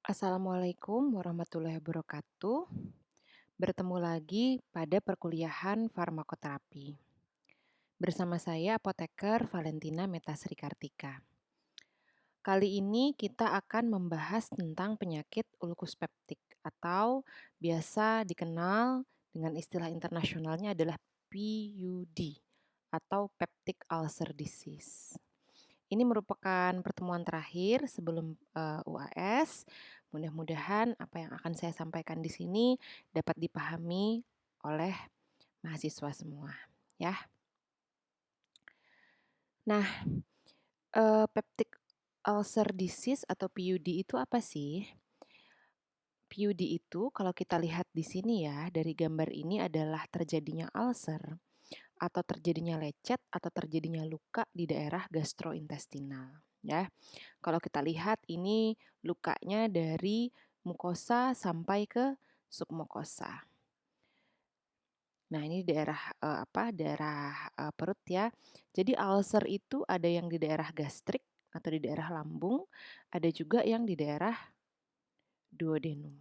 Assalamualaikum warahmatullahi wabarakatuh. Bertemu lagi pada perkuliahan farmakoterapi. Bersama saya apoteker Valentina Metasri Kartika. Kali ini kita akan membahas tentang penyakit ulkus peptik atau biasa dikenal dengan istilah internasionalnya adalah PUD atau Peptic Ulcer Disease. Ini merupakan pertemuan terakhir sebelum UAS. Mudah-mudahan apa yang akan saya sampaikan di sini dapat dipahami oleh mahasiswa semua, ya. Nah, peptic ulcer disease atau PUD itu apa sih? PUD itu kalau kita lihat di sini ya, dari gambar ini adalah terjadinya ulcer atau terjadinya lecet atau terjadinya luka di daerah gastrointestinal, ya. Kalau kita lihat ini lukanya dari mukosa sampai ke submukosa. Nah, ini daerah perut ya. Jadi ulcer itu ada yang di daerah gastrik atau di daerah lambung, ada juga yang di daerah duodenum.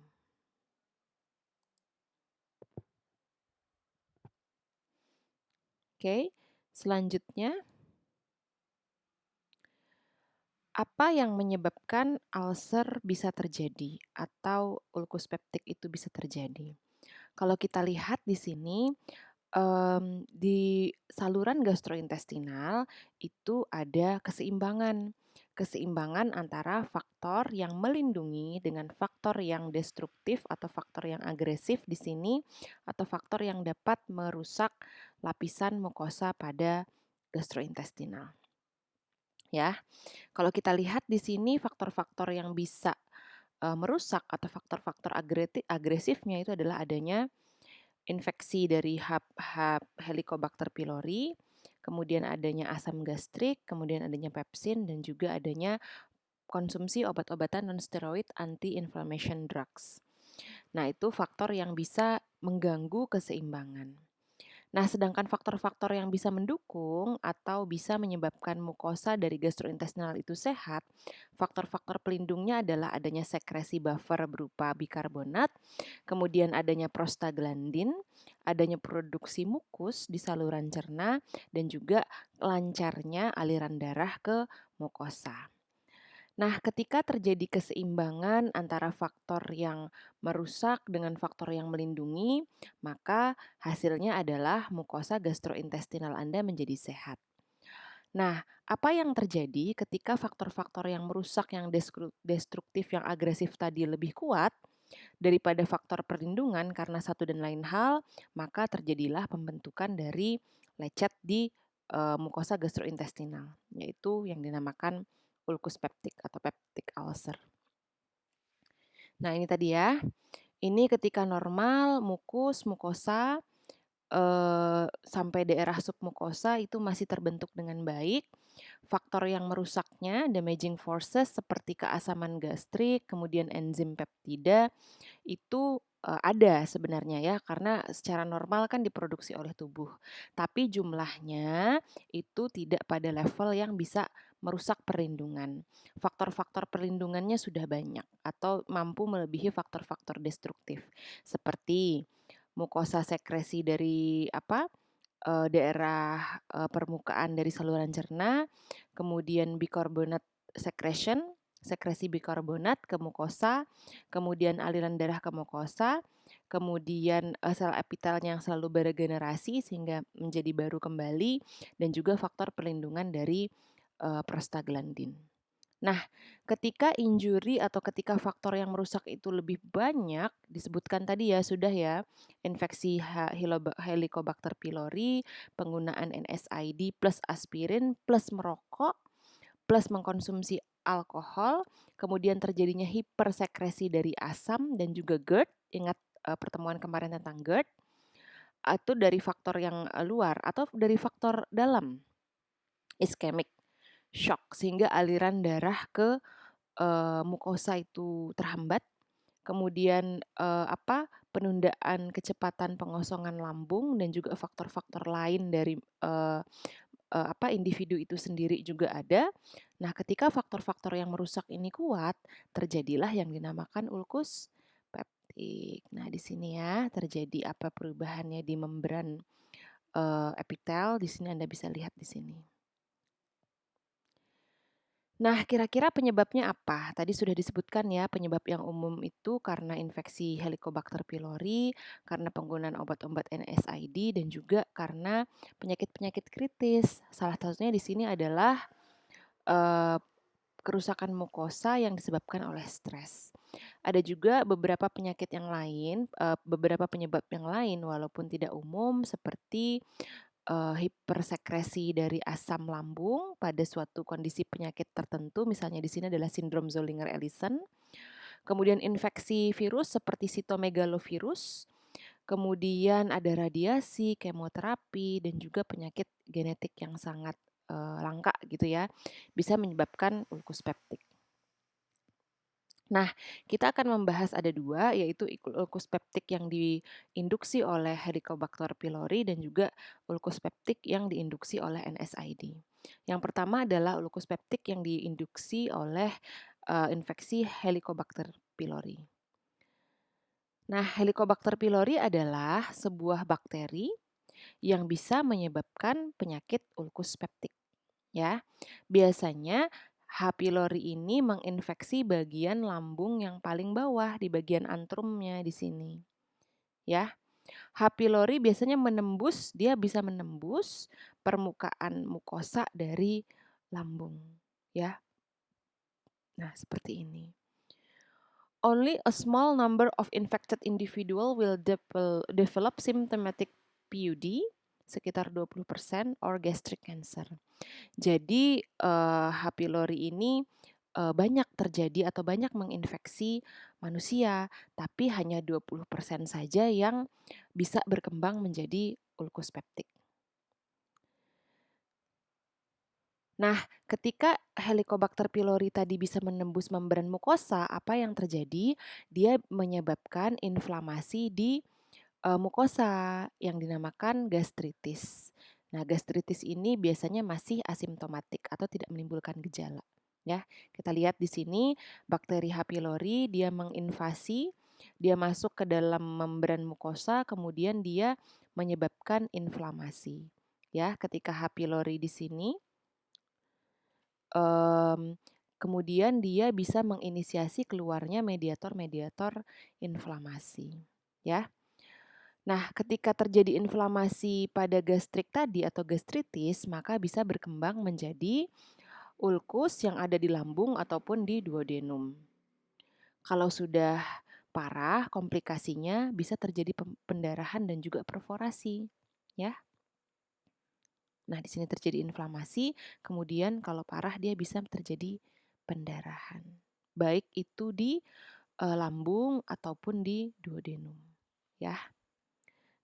Oke, selanjutnya apa yang menyebabkan ulcer bisa terjadi atau ulkus peptik itu bisa terjadi? Kalau kita lihat di sini, di saluran gastrointestinal itu ada keseimbangan. Keseimbangan antara faktor yang melindungi dengan faktor yang destruktif atau faktor yang agresif di sini, atau faktor yang dapat merusak lapisan mukosa pada gastrointestinal. Ya, kalau kita lihat di sini faktor-faktor yang bisa merusak atau faktor-faktor agresifnya itu adalah adanya infeksi dari Helicobacter pylori, kemudian adanya asam gastrik, kemudian adanya pepsin, dan juga adanya konsumsi obat-obatan non-steroid anti-inflammation drugs. Nah, itu faktor yang bisa mengganggu keseimbangan. Nah, sedangkan faktor-faktor yang bisa mendukung atau bisa menyebabkan mukosa dari gastrointestinal itu sehat, faktor-faktor pelindungnya adalah adanya sekresi buffer berupa bikarbonat, kemudian adanya prostaglandin, adanya produksi mukus di saluran cerna, dan juga lancarnya aliran darah ke mukosa. Nah, ketika terjadi keseimbangan antara faktor yang merusak dengan faktor yang melindungi, maka hasilnya adalah mukosa gastrointestinal Anda menjadi sehat. Nah, apa yang terjadi ketika faktor-faktor yang merusak, yang destruktif, yang agresif tadi lebih kuat daripada faktor perlindungan karena satu dan lain hal, maka terjadilah pembentukan dari lecet di mukosa gastrointestinal, yaitu yang dinamakan ulkus peptik atau peptic ulcer. Nah, ini tadi ya. Ini ketika normal mukosa sampai daerah submukosa itu masih terbentuk dengan baik. Faktor yang merusaknya, damaging forces seperti keasaman gastrik, kemudian enzim peptida itu ada sebenarnya ya, karena secara normal kan diproduksi oleh tubuh. Tapi jumlahnya itu tidak pada level yang bisa merusak perlindungan. Faktor-faktor perlindungannya sudah banyak atau mampu melebihi faktor-faktor destruktif. Seperti mukosa sekresi dari daerah permukaan dari saluran cerna, kemudian bikarbonat secretion, sekresi bikarbonat ke mukosa, kemudian aliran darah ke mukosa, kemudian sel epitelnya yang selalu beregenerasi sehingga menjadi baru kembali, dan juga faktor perlindungan dari prostaglandin. Nah, ketika injury atau ketika faktor yang merusak itu lebih banyak, disebutkan tadi ya, sudah ya, infeksi Helicobacter pylori, penggunaan NSAID plus aspirin, plus merokok, plus mengkonsumsi alkohol, kemudian terjadinya hipersekresi dari asam dan juga GERD, ingat pertemuan kemarin tentang GERD, itu dari faktor yang luar atau dari faktor dalam, iskemik, shock, sehingga aliran darah ke mukosa itu terhambat, kemudian penundaan kecepatan pengosongan lambung dan juga faktor-faktor lain dari individu itu sendiri juga ada. Nah, ketika faktor-faktor yang merusak ini kuat, terjadilah yang dinamakan ulkus peptik. Nah, di sini ya terjadi apa perubahannya di membran epitel. Di sini Anda bisa lihat di sini. Nah, kira-kira penyebabnya apa? Tadi sudah disebutkan ya, penyebab yang umum itu karena infeksi Helicobacter pylori, karena penggunaan obat-obat NSAID, dan juga karena penyakit-penyakit kritis. Salah satunya di sini adalah eh, kerusakan mukosa yang disebabkan oleh stres. Ada juga beberapa penyakit yang lain, beberapa penyebab yang lain walaupun tidak umum seperti hipersekresi dari asam lambung pada suatu kondisi penyakit tertentu, misalnya di sini adalah sindrom Zollinger-Ellison. Kemudian infeksi virus seperti sitomegalovirus, kemudian ada radiasi, kemoterapi, dan juga penyakit genetik yang sangat langka gitu ya, bisa menyebabkan ulkus peptik. Nah, kita akan membahas ada dua, yaitu ulkus peptik yang diinduksi oleh Helicobacter pylori dan juga ulkus peptik yang diinduksi oleh NSAID. Yang pertama adalah ulkus peptik yang diinduksi oleh infeksi Helicobacter pylori. Nah, Helicobacter pylori adalah sebuah bakteri yang bisa menyebabkan penyakit ulkus peptik. Ya, biasanya H. pylori ini menginfeksi bagian lambung yang paling bawah di bagian antrumnya di sini. Ya, H. pylori biasanya dia bisa menembus permukaan mukosa dari lambung. Ya, nah seperti ini. Only a small number of infected individual will develop symptomatic PUD, sekitar 20%, or gastric cancer. Jadi H. pylori ini banyak terjadi atau banyak menginfeksi manusia, tapi hanya 20% saja yang bisa berkembang menjadi ulkus peptik. Nah, ketika Helicobacter pylori tadi bisa menembus membran mukosa, apa yang terjadi? Dia menyebabkan inflamasi di mukosa yang dinamakan gastritis. Nah, gastritis ini biasanya masih asimptomatik atau tidak menimbulkan gejala. Ya, kita lihat di sini bakteri H. pylori dia menginvasi, dia masuk ke dalam membran mukosa, kemudian dia menyebabkan inflamasi. Ya, ketika H. pylori di sini, kemudian dia bisa menginisiasi keluarnya mediator-mediator inflamasi. Ya. Nah, ketika terjadi inflamasi pada gastrik tadi atau gastritis, maka bisa berkembang menjadi ulkus yang ada di lambung ataupun di duodenum. Kalau sudah parah, komplikasinya bisa terjadi pendarahan dan juga perforasi, ya. Nah, di sini terjadi inflamasi, kemudian kalau parah dia bisa terjadi pendarahan. Baik itu di lambung ataupun di duodenum, ya.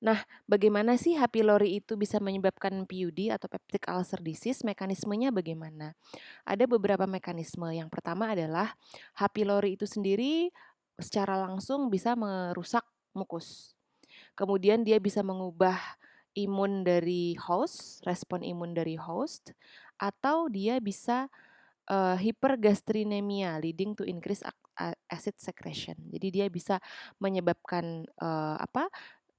Nah, bagaimana sih H. pylori itu bisa menyebabkan PUD atau peptic ulcer disease? Mekanismenya bagaimana? Ada beberapa mekanisme. Yang pertama adalah H. pylori itu sendiri secara langsung bisa merusak mukus. Kemudian dia bisa mengubah imun dari host, respon imun dari host, atau dia bisa hypergastrinemia leading to increased acid secretion. Jadi dia bisa menyebabkan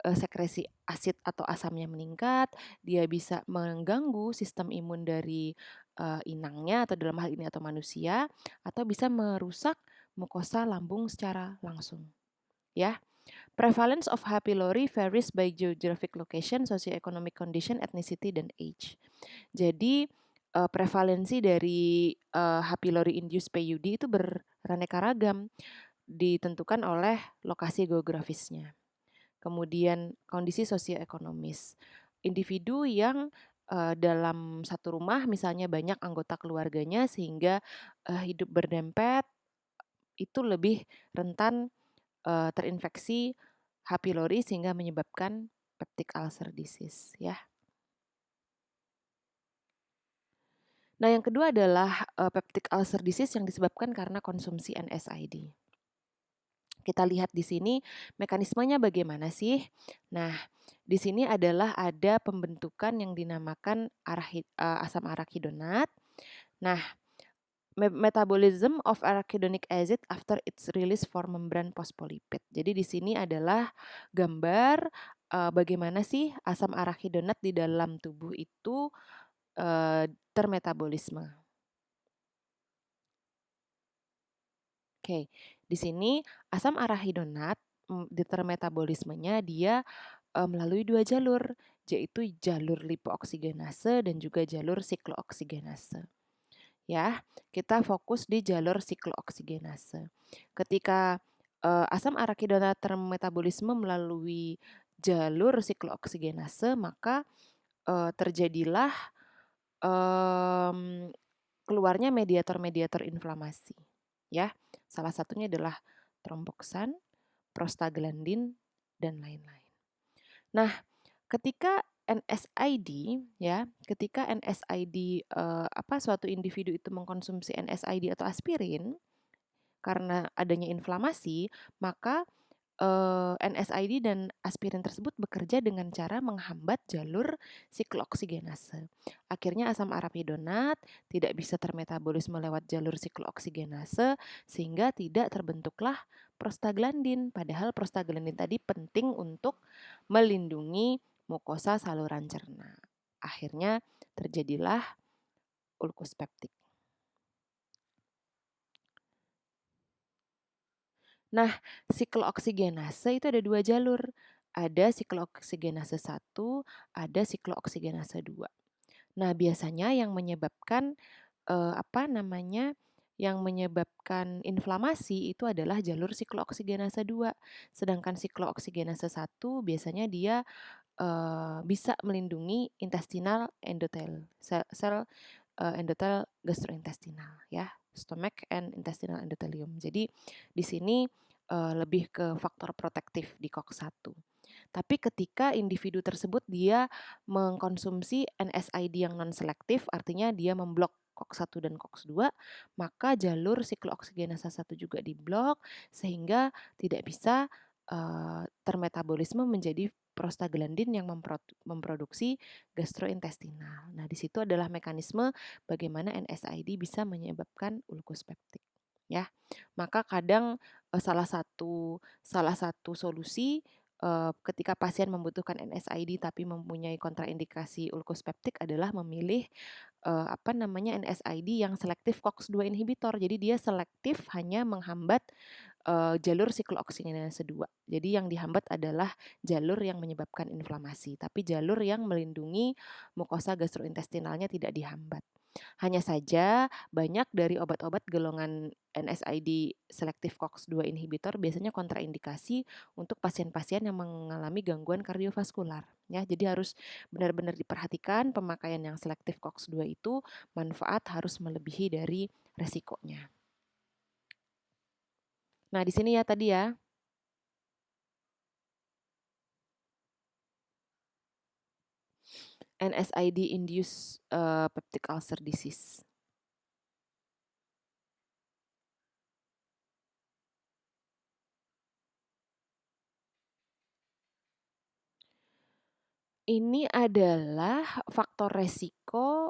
sekresi asid atau asamnya meningkat, dia bisa mengganggu sistem imun dari inangnya atau dalam hal ini atau manusia, atau bisa merusak mukosa lambung secara langsung. Ya, prevalence of H. pylori varies by geographic location, socioeconomic condition, ethnicity, dan age. Jadi prevalensi dari H. pylori induced PUD itu beraneka ragam, ditentukan oleh lokasi geografisnya. Kemudian kondisi sosioekonomis. Individu yang dalam satu rumah misalnya banyak anggota keluarganya sehingga hidup berdempet itu lebih rentan terinfeksi H. pylori sehingga menyebabkan peptic ulcer disease ya. Nah, yang kedua adalah peptic ulcer disease yang disebabkan karena konsumsi NSAID. Kita lihat di sini mekanismenya bagaimana sih? Nah, Di sini adalah ada pembentukan yang dinamakan asam arachidonat. Nah, metabolism of arachidonic acid after its release from membrane phospholipid. Jadi di sini adalah gambar bagaimana sih asam arachidonat di dalam tubuh itu termetabolisme. Oke, di sini asam arachidonat di termetabolismenya dia melalui dua jalur, yaitu jalur lipooksigenase dan juga jalur siklooksigenase. Ya, kita fokus di jalur siklooksigenase. Ketika asam arachidonat termetabolisme melalui jalur siklooksigenase, maka terjadilah keluarnya mediator-mediator inflamasi. Ya, salah satunya adalah tromboksan, prostaglandin, dan lain-lain. Nah, ketika NSAID ya, ketika NSAID suatu individu itu mengkonsumsi NSAID atau aspirin karena adanya inflamasi, maka NSAID dan aspirin tersebut bekerja dengan cara menghambat jalur siklooksigenase. Akhirnya asam arachidonat tidak bisa termetabolisme lewat jalur siklooksigenase sehingga tidak terbentuklah prostaglandin. Padahal prostaglandin tadi penting untuk melindungi mukosa saluran cerna. Akhirnya terjadilah ulkus peptik. Nah, siklooksigenase itu ada dua jalur. Ada siklooksigenase 1, ada siklooksigenase 2. Nah, biasanya yang menyebabkan yang menyebabkan inflamasi itu adalah jalur siklooksigenase 2. Sedangkan siklooksigenase 1 biasanya dia bisa melindungi intestinal endothel, sel endothel gastrointestinal ya, stomach and intestinal endothelium. Jadi di sini lebih ke faktor protektif di COX-1. Tapi ketika individu tersebut dia mengkonsumsi NSAID yang non-selektif, artinya dia memblok COX-1 dan COX-2, maka jalur siklooksigenase 1 juga diblok sehingga tidak bisa termetabolisme menjadi prostaglandin yang memproduksi gastrointestinal. Nah, di situ adalah mekanisme bagaimana NSAID bisa menyebabkan ulkus peptik. Ya, maka kadang salah satu solusi ketika pasien membutuhkan NSAID tapi mempunyai kontraindikasi ulkus peptik adalah memilih NSAID yang selektif COX-2 inhibitor. Jadi dia selektif hanya menghambat jalur siklooksigenase 2. Jadi yang dihambat adalah jalur yang menyebabkan inflamasi, tapi jalur yang melindungi mukosa gastrointestinalnya tidak dihambat. Hanya saja banyak dari obat-obat golongan NSAID selektif COX-2 inhibitor biasanya kontraindikasi untuk pasien-pasien yang mengalami gangguan kardiovaskular ya. Jadi harus benar-benar diperhatikan pemakaian yang selektif COX-2 itu manfaat harus melebihi dari resikonya. Nah, di sini ya tadi ya. NSAID induced peptic ulcer disease. Ini adalah faktor resiko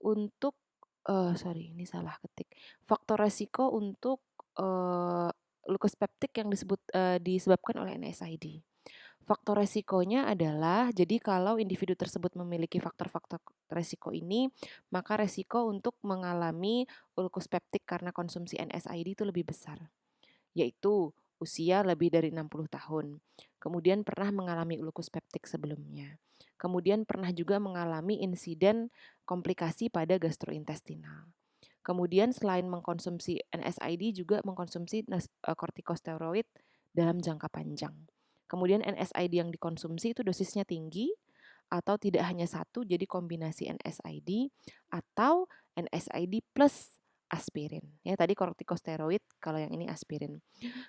untuk ini salah ketik. Faktor resiko untuk ulkus peptik yang disebabkan oleh NSAID. Faktor resikonya adalah, jadi kalau individu tersebut memiliki faktor-faktor resiko ini, maka resiko untuk mengalami ulkus peptik karena konsumsi NSAID itu lebih besar, yaitu usia lebih dari 60 tahun, kemudian pernah mengalami ulkus peptik sebelumnya, kemudian pernah juga mengalami insiden komplikasi pada gastrointestinal. Kemudian selain mengkonsumsi NSAID juga mengkonsumsi kortikosteroid dalam jangka panjang. Kemudian NSAID yang dikonsumsi itu dosisnya tinggi atau tidak hanya satu, jadi kombinasi NSAID atau NSAID plus aspirin. Ya, tadi kortikosteroid, kalau yang ini aspirin.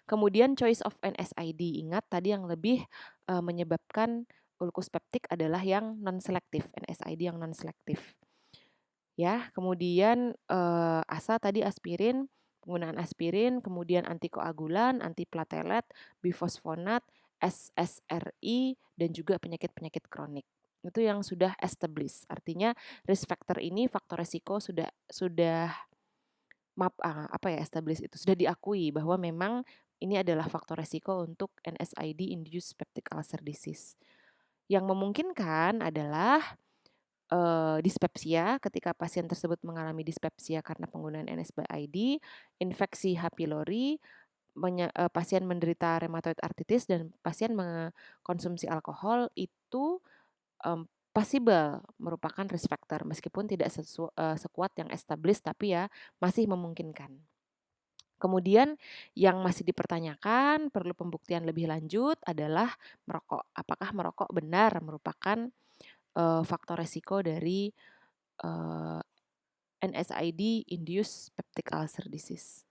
Kemudian choice of NSAID, ingat tadi yang lebih menyebabkan ulkus peptik adalah yang non-selektif, NSAID yang non-selektif. Ya, kemudian ASA tadi penggunaan aspirin, kemudian antikoagulan, antiplatelet, bifosfonat, SSRI, dan juga penyakit-penyakit kronik. Itu yang sudah established. Artinya risk factor ini, faktor resiko sudah established itu sudah diakui bahwa memang ini adalah faktor resiko untuk NSAID induced peptic ulcer disease. Yang memungkinkan adalah dispepsia ketika pasien tersebut mengalami dispepsia karena penggunaan NSAID, infeksi H. pylori, pasien menderita rheumatoid arthritis dan pasien mengkonsumsi alkohol itu possible merupakan risk factor meskipun tidak sekuat yang established tapi ya masih memungkinkan. Kemudian yang masih dipertanyakan perlu pembuktian lebih lanjut adalah merokok. Apakah merokok benar merupakan faktor resiko dari NSAID induced peptic ulcer disease.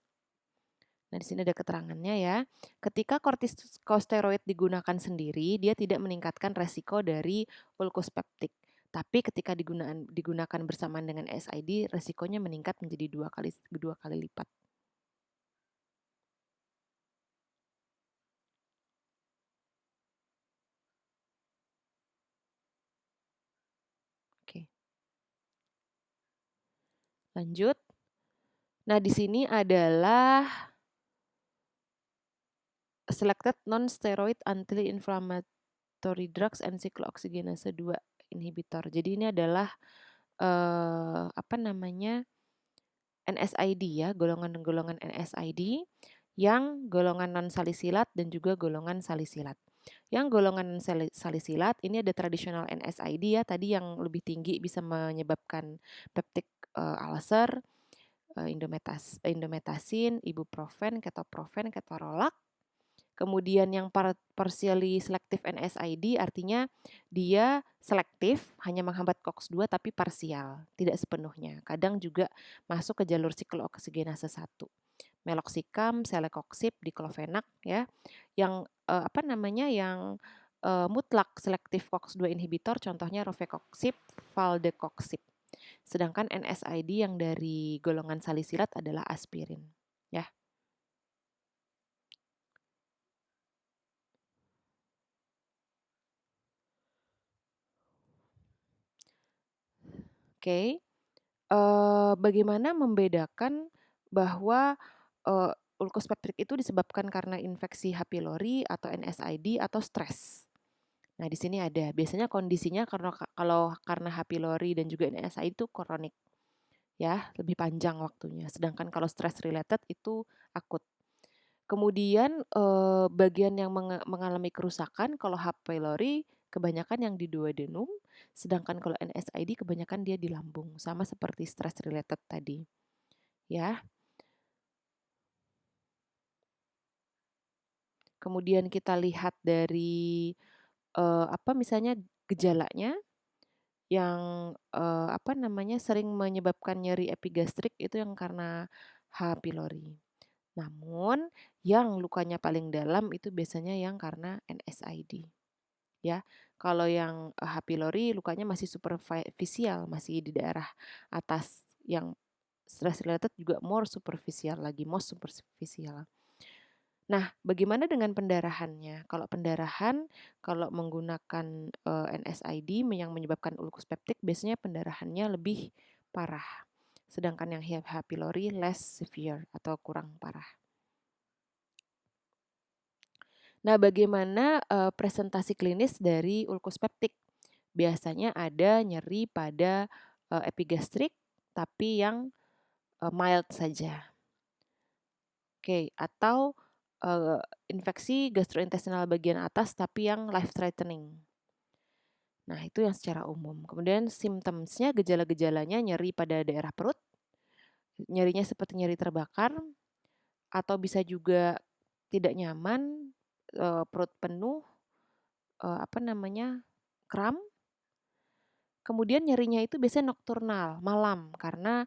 Nah, di sini ada keterangannya ya. Ketika kortikosteroid digunakan sendiri, dia tidak meningkatkan resiko dari ulkus peptik. Tapi ketika digunakan bersamaan dengan NSAID, resikonya meningkat menjadi dua kali lipat. Oke. Lanjut. Nah, di sini adalah selected non-steroid anti-inflammatory drugs and cyclooxygenase 2 inhibitor. Jadi ini adalah NSAID ya, golongan-golongan NSAID yang golongan non-salisilat dan juga golongan salisilat. Yang golongan salisilat ini ada tradisional NSAID ya, tadi yang lebih tinggi bisa menyebabkan peptic ulcer, indomethacin, ibuprofen, ketoprofen, ketorolac. Kemudian yang partially selective NSAID artinya dia selektif hanya menghambat COX-2 tapi parsial, tidak sepenuhnya. Kadang juga masuk ke jalur siklooksidinase 1. Meloxicam, celecoxib, diclofenac ya. Yang yang mutlak selektif COX-2 inhibitor contohnya rofecoxib, valdecoxib. Sedangkan NSAID yang dari golongan salisilat adalah aspirin ya. Oke. Bagaimana membedakan bahwa ulkus peptik itu disebabkan karena infeksi H. pylori atau NSAID atau stres. Nah, di sini ada biasanya kondisinya kalau karena H. pylori dan juga NSAID itu kronik ya, lebih panjang waktunya. Sedangkan kalau stress related itu akut. Kemudian bagian yang mengalami kerusakan kalau H. pylori kebanyakan yang di duodenum, sedangkan kalau NSAID kebanyakan dia di lambung, sama seperti stress related tadi. Ya. Kemudian kita lihat dari misalnya gejalanya yang sering menyebabkan nyeri epigastrik itu yang karena H. pylori. Namun yang lukanya paling dalam itu biasanya yang karena NSAID. Ya, kalau yang H. pylori lukanya masih superficial, masih di daerah atas. Yang stress related juga most superficial. Nah, bagaimana dengan pendarahannya? Kalau pendarahan, kalau menggunakan NSAID yang menyebabkan ulkus peptik, biasanya pendarahannya lebih parah. Sedangkan yang H. pylori less severe atau kurang parah. Nah, bagaimana presentasi klinis dari ulkus peptik? Biasanya ada nyeri pada epigastrik, tapi yang mild saja. Oke, atau infeksi gastrointestinal bagian atas, tapi yang life threatening. Nah, itu yang secara umum. Kemudian symptoms-nya, gejala-gejalanya nyeri pada daerah perut, nyerinya seperti nyeri terbakar, atau bisa juga tidak nyaman, perut penuh, kram. Kemudian nyerinya itu biasanya nokturnal, malam, karena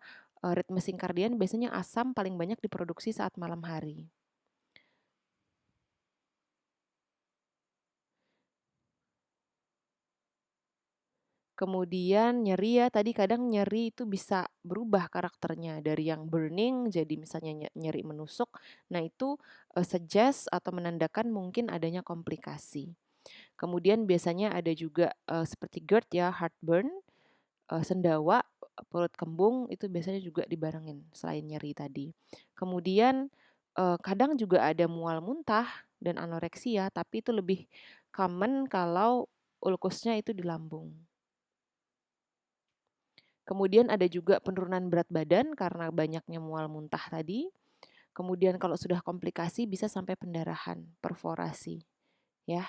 ritme singkardian biasanya asam paling banyak diproduksi saat malam hari. Kemudian nyeri ya, tadi kadang nyeri itu bisa berubah karakternya dari yang burning jadi misalnya nyeri menusuk. Nah itu, suggest atau menandakan mungkin adanya komplikasi. Kemudian biasanya ada juga, seperti GERD ya, heartburn, sendawa, perut kembung itu biasanya juga dibarengin selain nyeri tadi. Kemudian, kadang juga ada mual muntah dan anoreksia, tapi itu lebih common kalau ulkusnya itu di lambung. Kemudian ada juga penurunan berat badan karena banyaknya mual muntah tadi. Kemudian kalau sudah komplikasi bisa sampai pendarahan, perforasi, ya.